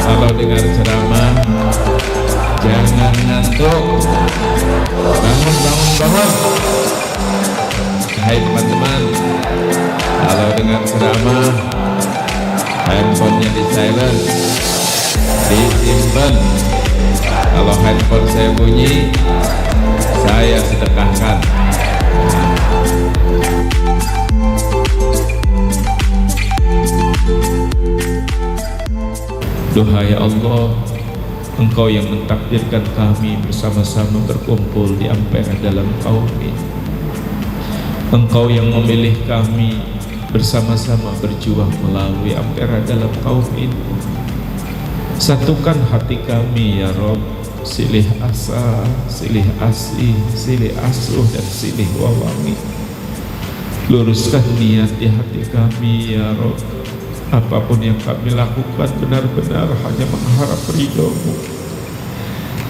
Kalau dengar ceramah jangan ngantuk, bangun bangun bangun. Hai teman-teman, kalau dengar ceramah handphonenya di silent, disimpan. Kalau handphone saya bunyi, saya sedekahkan. Doa ya Allah, Engkau yang mentakdirkan kami bersama-sama berkumpul di Ampera dalam kaum ini. Engkau yang memilih kami bersama-sama berjuang melalui Ampera dalam kaum ini. Satukan hati kami ya Rob, silih asa, silih asih, silih asuh dan silih wawangi. Luruskan niat di hati kami ya Rob. Apapun yang kami lakukan benar-benar hanya mengharap ridho-Mu.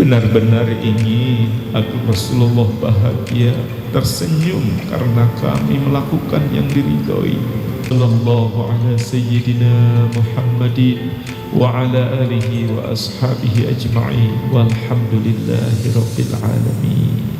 Benar-benar ingin agar Rasulullah bahagia, tersenyum karena kami melakukan yang diridhoi. Sallallahu ala sayyidina Muhammadin wa ala alihi wa ashabihi ajma'in walhamdulillahi rabbil alamin.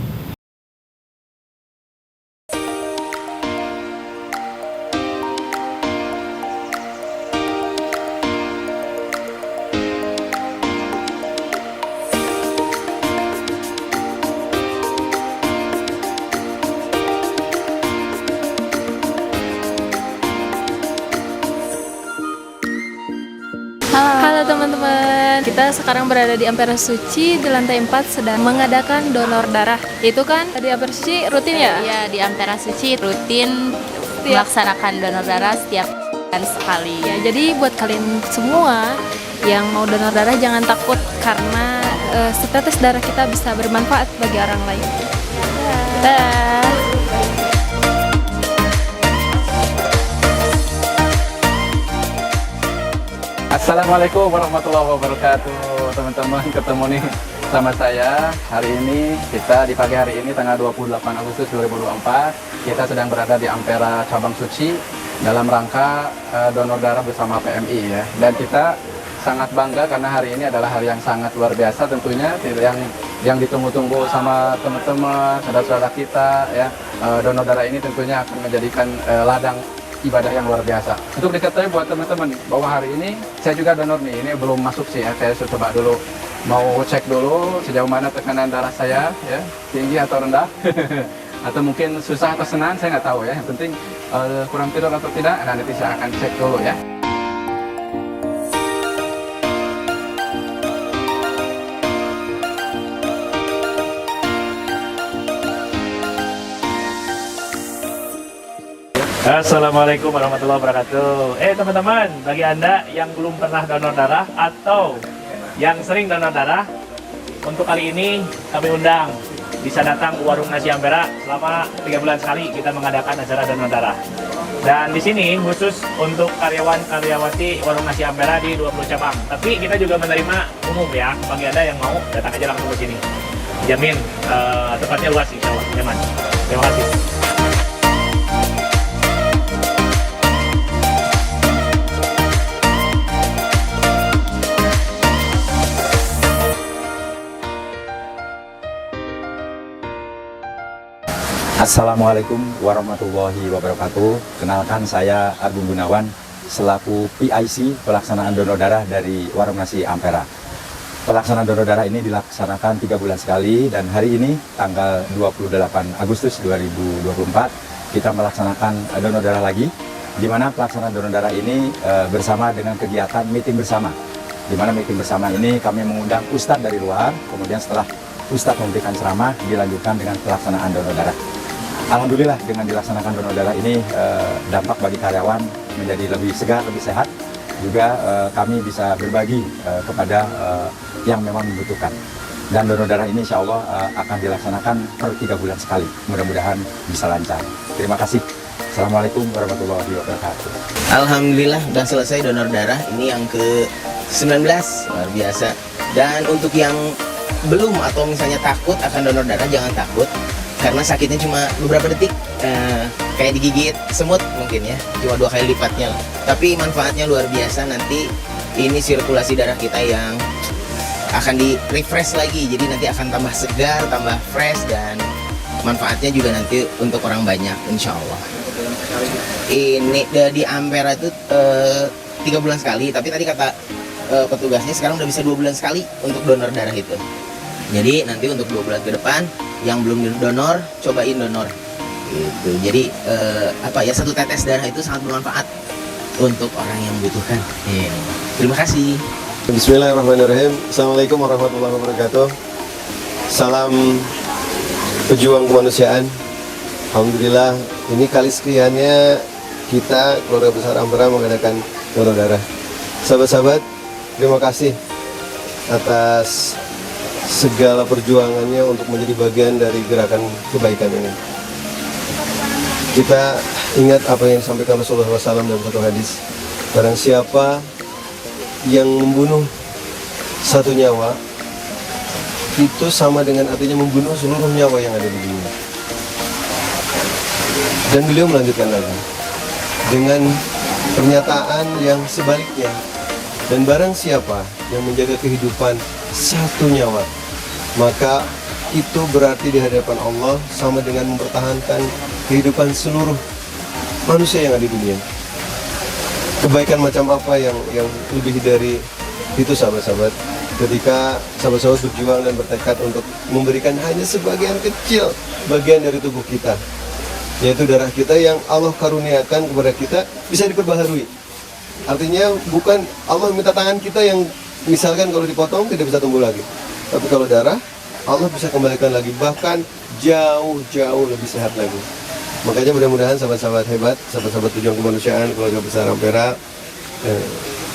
Halo teman-teman, kita sekarang berada di Ampera Suci di lantai 4 sedang mengadakan donor darah. Itu kan di Ampera Suci rutin ya? Iya, di Ampera Suci rutin melaksanakan donor darah setiap bulan sekali. Ya, jadi buat kalian semua yang mau donor darah jangan takut karena setetes darah kita bisa bermanfaat bagi orang lain. Dah. Assalamualaikum warahmatullahi wabarakatuh. Teman-teman, ketemu nih sama saya hari ini. Kita di pagi hari ini tanggal 28 Agustus 2024 kita sedang berada di Ampera Cabang Suci dalam rangka donor darah bersama PMI ya. Dan kita sangat bangga karena hari ini adalah hari yang sangat luar biasa tentunya, yang ditunggu-tunggu sama teman-teman, saudara-saudara kita ya. donor darah ini tentunya akan menjadikan ladang ibadah yang luar biasa. Untuk diketahui buat teman-teman bahwa hari ini saya juga donor nih. Ini belum masuk sih ya, saya coba dulu mau cek dulu sejauh mana tekanan darah saya ya, tinggi atau rendah. Atau mungkin susah atau senang, saya nggak tahu ya. Yang penting kurang tidur atau tidak, nah nanti saya akan cek dulu ya. Assalamualaikum warahmatullahi wabarakatuh. Teman-teman, bagi Anda yang belum pernah donor darah atau yang sering donor darah, untuk kali ini kami undang bisa datang ke Warung Nasi Ampera. Selama 3 bulan sekali kita mengadakan acara donor darah. Dan di sini khusus untuk karyawan-karyawati Warung Nasi Ampera di 20 cabang. Tapi kita juga menerima umum ya, bagi Anda yang mau datang aja langsung ke sini. Jamin tempatnya luas insya Allah, nyaman. Terima kasih. Assalamualaikum warahmatullahi wabarakatuh. Kenalkan, saya Agung Gunawan selaku PIC pelaksanaan donor darah dari Warung Nasi Ampera. Pelaksanaan donor darah ini dilaksanakan 3 bulan sekali, dan hari ini tanggal 28 Agustus 2024 kita melaksanakan donor darah lagi, di mana pelaksanaan donor darah ini bersama dengan kegiatan meeting bersama. Di mana meeting bersama ini kami mengundang ustadz dari luar, kemudian setelah ustadz memberikan ceramah dilanjutkan dengan pelaksanaan donor darah. Alhamdulillah dengan dilaksanakan donor darah ini dampak bagi karyawan menjadi lebih segar, lebih sehat. Juga kami bisa berbagi kepada yang memang membutuhkan. Dan donor darah ini insya Allah akan dilaksanakan per 3 bulan sekali. Mudah-mudahan bisa lancar. Terima kasih. Assalamualaikum warahmatullahi wabarakatuh. Alhamdulillah udah selesai donor darah. Ini yang ke-19, luar biasa. Dan untuk yang belum atau misalnya takut akan donor darah, jangan takut. Karena sakitnya cuma beberapa detik, kayak digigit semut mungkin ya, cuma 2 kali lipatnya lah. Tapi manfaatnya luar biasa, nanti ini sirkulasi darah kita yang akan di-refresh lagi, jadi nanti akan tambah segar, tambah fresh, dan manfaatnya juga nanti untuk orang banyak, insya Allah. Ini di Ampera itu 3 bulan sekali, tapi tadi kata petugasnya sekarang udah bisa 2 bulan sekali untuk donor darah itu. Jadi nanti untuk 2 bulan ke depan yang belum donor, cobain donor gitu. Jadi apa ya, 1 tetes darah itu sangat bermanfaat untuk orang yang membutuhkan. Terima kasih. Bismillahirrahmanirrahim. Assalamualaikum warahmatullahi wabarakatuh. Salam pejuang kemanusiaan. Alhamdulillah, ini kali sekiannya kita keluarga besar Ampera mengadakan donor darah. Sahabat-sahabat, terima kasih atas segala perjuangannya untuk menjadi bagian dari gerakan kebaikan ini. Kita ingat apa yang disampaikan Rasulullah SAW dalam satu hadis. Barang siapa yang membunuh 1 nyawa, itu sama dengan artinya membunuh seluruh nyawa yang ada di dunia. Dan beliau melanjutkan lagi dengan pernyataan yang sebaliknya. Dan barang siapa yang menjaga kehidupan 1 nyawa, maka itu berarti di hadapan Allah sama dengan mempertahankan kehidupan seluruh manusia yang ada di dunia. Kebaikan macam apa yang lebih dari itu, sahabat-sahabat? Ketika sahabat-sahabat berjuang dan bertekad untuk memberikan hanya sebagian kecil bagian dari tubuh kita, yaitu darah kita yang Allah karuniakan kepada kita, bisa diperbaharui. Artinya bukan Allah minta tangan kita yang misalkan kalau dipotong tidak bisa tumbuh lagi. Tapi kalau darah, Allah bisa kembalikan lagi, bahkan jauh-jauh lebih sehat lagi. Makanya mudah-mudahan sahabat-sahabat hebat, sahabat-sahabat tujuan kemanusiaan, keluarga besar Ampera,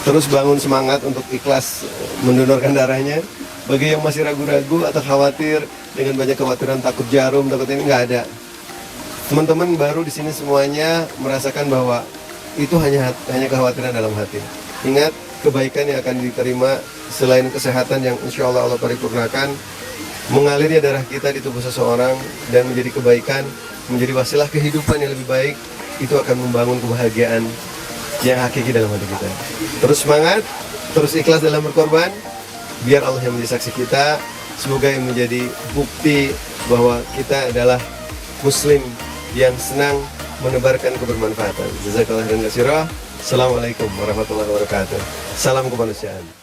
terus bangun semangat untuk ikhlas mendonorkan darahnya. Bagi yang masih ragu-ragu atau khawatir dengan banyak kekhawatiran, takut jarum, takut ini, nggak ada. Teman-teman baru di sini semuanya merasakan bahwa itu hanya kekhawatiran dalam hati. Ingat, kebaikan yang akan diterima selain kesehatan yang insya Allah Allah paripurnakan, mengalirnya darah kita di tubuh seseorang dan menjadi kebaikan, menjadi wasilah kehidupan yang lebih baik, itu akan membangun kebahagiaan yang hakiki dalam hati kita. Terus semangat, terus ikhlas dalam berkorban, biar Allah yang menjadi saksi kita. Semoga yang menjadi bukti bahwa kita adalah muslim yang senang menebarkan kebermanfaatan. Jazakallah khairan katsira. Assalamualaikum warahmatullahi wabarakatuh. Salam kemanusiaan.